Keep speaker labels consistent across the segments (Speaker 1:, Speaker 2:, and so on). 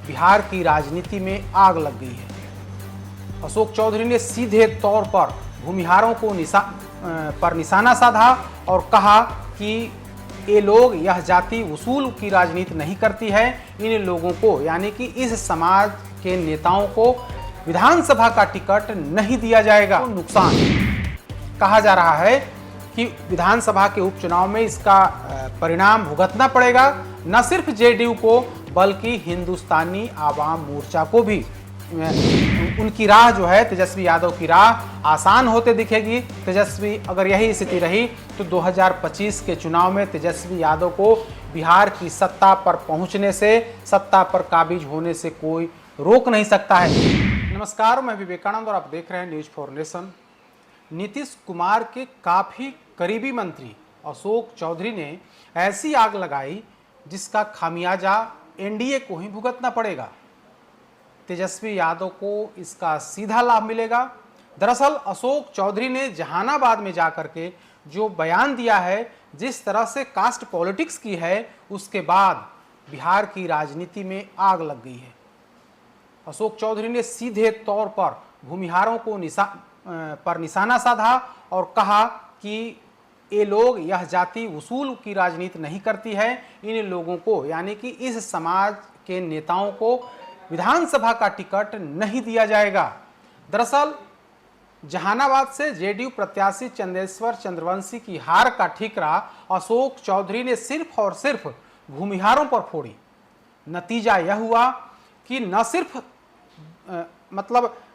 Speaker 1: बिहार की राजनीति में आग लग गई है। अशोक चौधरी ने सीधे तौर पर भूमिहारों को निशाना साधा और कहा कि ये लोग, यह जाति वसूल की राजनीति नहीं करती है। इन लोगों को यानी कि इस समाज के नेताओं को विधानसभा का टिकट नहीं दिया जाएगा। तो नुकसान कहा जा रहा है कि विधानसभा के उपचुनाव में इसका परिणाम भुगतना पड़ेगा, न सिर्फ जेडीयू को बल्कि हिंदुस्तानी आवाम मोर्चा को भी। उनकी राह जो है, तेजस्वी यादव की राह आसान होते दिखेगी। तेजस्वी, अगर यही स्थिति रही तो 2025 के चुनाव में तेजस्वी यादव को बिहार की सत्ता पर पहुंचने से, सत्ता पर काबिज होने से कोई रोक नहीं सकता है। नमस्कार, मैं विवेकानंद और आप देख रहे हैं news for nation. Nitish Kumar के काफी करीबी मंत्री अशोक चौधरी ने ऐसी आग लगाई जिसका खामियाजा एनडीए को ही भुगतना पड़ेगा। तेजस्वी यादव को इसका सीधा लाभ मिलेगा। दरअसल अशोक चौधरी ने जहानाबाद में जाकर के जो बयान दिया है, जिस तरह से कास्ट पॉलिटिक्स की है, उसके बाद बिहार की राजनीति में आग लग गई है। अशोक चौधरी ने सीधे तौर पर भूमिहारों को निशाना साधा और कहा कि ये लोग, यह जाति वसूल की राजनीति नहीं करती है। इन लोगों को यानी कि इस समाज के नेताओं को विधानसभा का टिकट नहीं दिया जाएगा। दरअसल जहानाबाद से जेडीयू प्रत्याशी चंदेश्वर चंद्रवंशी की हार का ठीकरा अशोक चौधरी ने सिर्फ और सिर्फ भूमिहारों पर फोड़ी। नतीजा यह हुआ कि न सिर्फ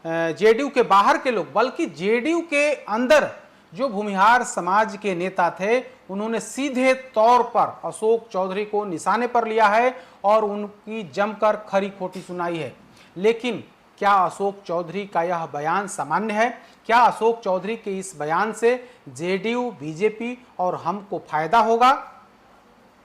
Speaker 1: जेडीयू के बाहर के लोग, बल्कि जेडीयू के अंदर जो भूमिहार समाज के नेता थे, उन्होंने सीधे तौर पर अशोक चौधरी को निशाने पर लिया है और उनकी जमकर खरी खोटी सुनाई है। लेकिन क्या अशोक चौधरी का यह बयान सामान्य है? क्या अशोक चौधरी के इस बयान से जेडीयू, बीजेपी और हमको फायदा होगा?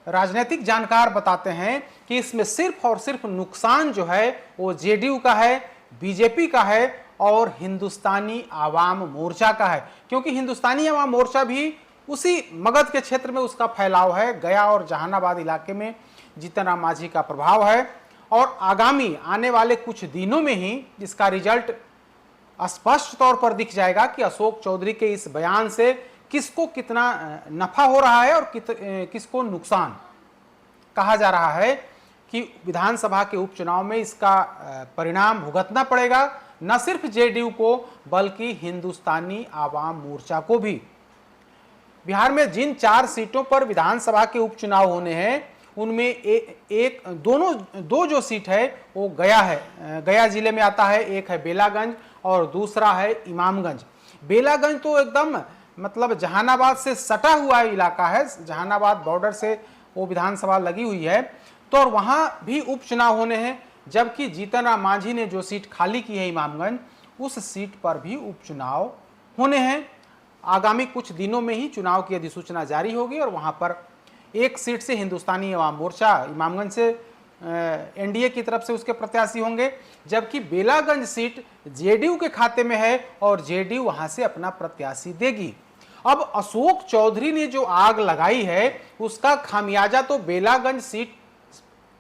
Speaker 1: राजनीतिक जानकार बताते हैं कि इसमें सिर्फ और सिर्फ नुकसान जो है वो जेडीयू का है, बीजेपी का है और हिंदुस्तानी आवाम मोर्चा का है। क्योंकि हिंदुस्तानी आवाम मोर्चा भी उसी मगध के क्षेत्र में उसका फैलाव है। गया और जहानाबाद इलाके में जीतन राम मांझी का प्रभाव है और आगामी आने वाले कुछ दिनों में ही इसका रिजल्ट स्पष्ट तौर पर दिख जाएगा कि अशोक चौधरी के इस बयान से किसको कितना नफा हो रहा है और किसको नुकसान। कहा जा रहा है कि विधानसभा के उपचुनाव में इसका परिणाम भुगतना पड़ेगा, न सिर्फ जेडीयू को बल्कि हिंदुस्तानी आवाम मोर्चा को भी। बिहार में जिन 4 सीटों पर विधानसभा के उपचुनाव होने हैं, उनमें दो जो सीट है वो गया है, गया जिले में आता है। एक है बेलागंज और दूसरा है इमामगंज। बेलागंज तो एकदम जहानाबाद से सटा हुआ इलाका है, जहानाबाद बॉर्डर से वो विधानसभा लगी हुई है, तो और वहां भी उपचुनाव होने हैं। जबकि जीतन राम मांझी ने जो सीट खाली की है इमामगंज, उस सीट पर भी उपचुनाव होने हैं। आगामी कुछ दिनों में ही चुनाव की अधिसूचना जारी होगी और वहां पर एक सीट से हिंदुस्तानी आवाम मोर्चा, इमामगंज से एनडीए की तरफ से उसके प्रत्याशी होंगे, जबकि बेलागंज सीट जेडीयू के खाते में है और जेडीयू वहां से अपना प्रत्याशी देगी। अब अशोक चौधरी ने जो आग लगाई है, उसका खामियाजा तो बेलागंज सीट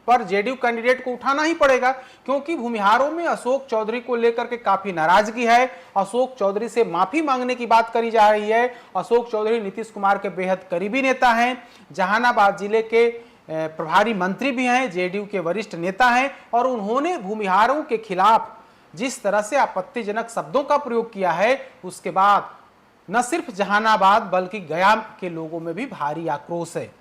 Speaker 1: पर जेडीयू कैंडिडेट को उठाना ही पड़ेगा, क्योंकि भूमिहारों में अशोक चौधरी को लेकर के काफी नाराजगी है। अशोक चौधरी से माफी मांगने की बात करी जा रही है। अशोक चौधरी नीतीश कुमार के बेहद करीबी नेता हैं, जहानाबाद जिले के प्रभारी मंत्री भी हैं, जेडीयू के वरिष्ठ नेता हैं और उन्होंने भूमिहारों के खिलाफ जिस तरह से आपत्तिजनक शब्दों का प्रयोग किया है, उसके बाद न सिर्फ जहानाबाद बल्कि गया के लोगों में भी भारी आक्रोश है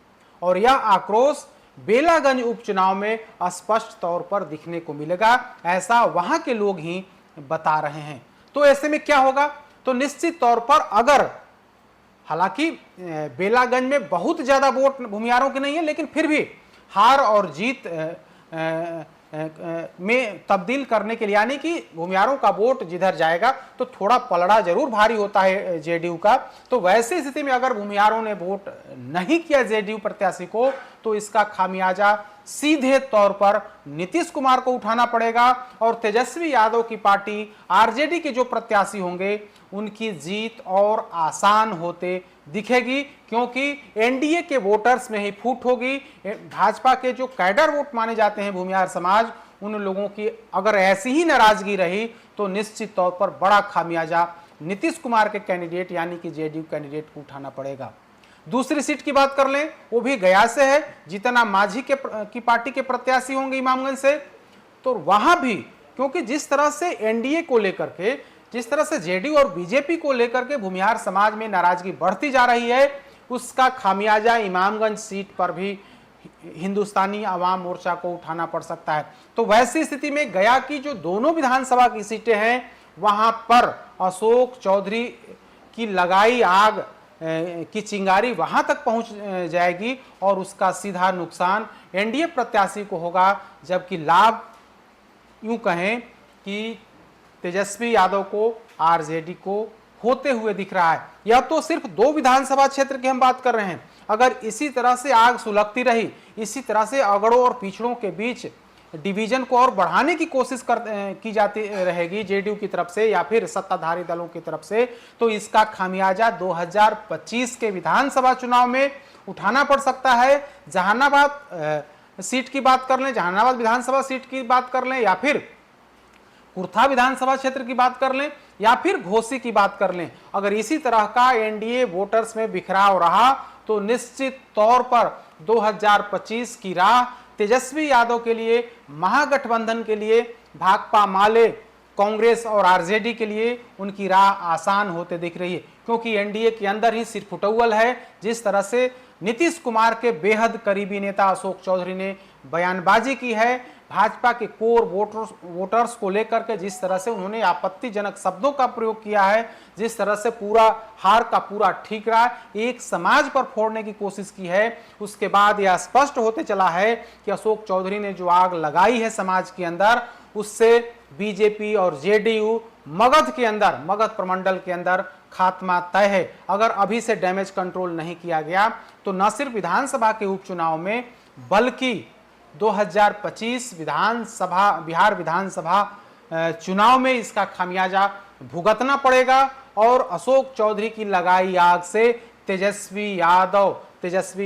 Speaker 1: और यह आक्रोश बेलागंज उपचुनाव में स्पष्ट तौर पर दिखने को मिलेगा, ऐसा वहां के लोग ही बता रहे हैं। तो ऐसे में क्या होगा? तो निश्चित तौर पर अगर, हालांकि बेलागंज में बहुत ज्यादा वोट भूमिहारों के नहीं है, लेकिन फिर भी हार और जीत में तब्दील करने के लिए, यानी कि भूमिहारों का वोट जिधर जाएगा तो थोड़ा पलड़ा जरूर भारी होता है जेडीयू का। तो वैसी स्थिति में अगर भूमिहारों ने वोट नहीं किया जेडीयू प्रत्याशी को, तो इसका खामियाजा सीधे तौर पर नीतीश कुमार को उठाना पड़ेगा और तेजस्वी यादव की पार्टी आरजेडी के जो प्रत्याशी होंगे, उनकी जीत और आसान होते दिखेगी, क्योंकि एनडीए के वोटर्स में ही फूट होगी। भाजपा के जो कैडर वोट माने जाते हैं भूमिहार समाज, उन लोगों की अगर ऐसी ही नाराजगी रही तो निश्चित तौर पर बड़ा खामियाजा नीतीश कुमार के कैंडिडेट यानी कि जेडीयू कैंडिडेट को उठाना पड़ेगा। दूसरी सीट की बात कर लें, वो भी गया से है। जीतन मांझी की पार्टी के प्रत्याशी होंगे इमामगंज से। तो वहां भी क्योंकि जिस तरह से एनडीए को लेकर के, जिस तरह से जेडीयू और बीजेपी को लेकर के भूमिहार समाज में नाराजगी बढ़ती जा रही है, उसका खामियाजा इमामगंज सीट पर भी हिंदुस्तानी आवाम मोर्चा को उठाना पड़ सकता है। तो वैसी स्थिति में गया की जो दोनों विधानसभा की सीटें हैं, वहां पर अशोक चौधरी की लगाई आग की चिंगारी वहां तक पहुंच जाएगी और उसका सीधा नुकसान एनडीए प्रत्याशी को होगा, जबकि लाभ यूं कहें कि तेजस्वी यादव को, आरजेडी को होते हुए दिख रहा है। यह तो सिर्फ 2 विधानसभा क्षेत्र की हम बात कर रहे हैं। अगर इसी तरह से आग सुलगती रही, इसी तरह से अगड़ों और पिछड़ों के बीच डिवीजन को और बढ़ाने की कोशिश की जाती रहेगी जेडीयू की तरफ से या फिर सत्ताधारी दलों की तरफ से, तो इसका खामियाजा 2025 के विधानसभा चुनाव में उठाना पड़ सकता है। जहानाबाद सीट की बात कर लें, जहानाबाद विधानसभा सीट की बात कर लें, या फिर कुर्था विधानसभा क्षेत्र की बात कर लें, या फिर घोसी की बात कर लें, अगर इसी तरह का एनडीए वोटर्स में बिखराव रहा तो निश्चित तौर पर 2025 की राह तेजस्वी यादव के लिए, महागठबंधन के लिए, भाकपा माले, कांग्रेस और आरजेडी के लिए उनकी राह आसान होते दिख रही है। क्योंकि एनडीए के अंदर ही सिरफुटौल है। जिस तरह से नीतीश कुमार के बेहद करीबी नेता अशोक चौधरी ने बयानबाजी की है, भाजपा के कोर वोटर्स को लेकर के जिस तरह से उन्होंने आपत्तिजनक शब्दों का प्रयोग किया है, जिस तरह से पूरा हार का पूरा ठीकरा एक समाज पर फोड़ने की कोशिश की है, उसके बाद यह स्पष्ट होते चला है कि अशोक चौधरी ने जो आग लगाई है समाज के अंदर, उससे बीजेपी और जेडीयू मगध के अंदर, मगध प्रमंडल के अंदर खात्मा तय है। अगर अभी से डैमेज कंट्रोल नहीं किया गया तो न सिर्फ विधानसभा के उपचुनाव में बल्कि 2025 बिहार विधानसभा चुनाव में इसका खामियाजा भुगतना पड़ेगा और अशोक चौधरी की लगाई आग से तेजस्वी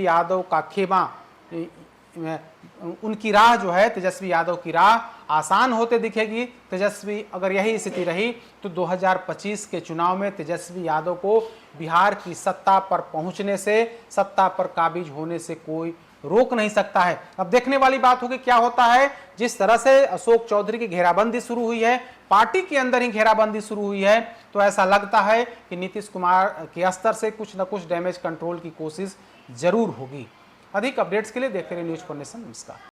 Speaker 1: यादव का खेमा, उनकी राह जो है, तेजस्वी यादव की राह आसान होते दिखेगी। तेजस्वी, अगर यही स्थिति रही तो 2025 के चुनाव में तेजस्वी यादव को बिहार की सत्ता पर पहुंचने से, सत्ता पर काबिज होने से कोई रोक नहीं सकता है। अब देखने वाली बात होगी क्या होता है। जिस तरह से अशोक चौधरी की घेराबंदी शुरू हुई है, पार्टी के अंदर ही घेराबंदी शुरू हुई है, तो ऐसा लगता है कि नीतीश कुमार के स्तर से कुछ न कुछ डैमेज कंट्रोल की कोशिश जरूर होगी। अधिक अपडेट्स के लिए देखते रहिए न्यूज़ फॉर नेशन। नमस्कार।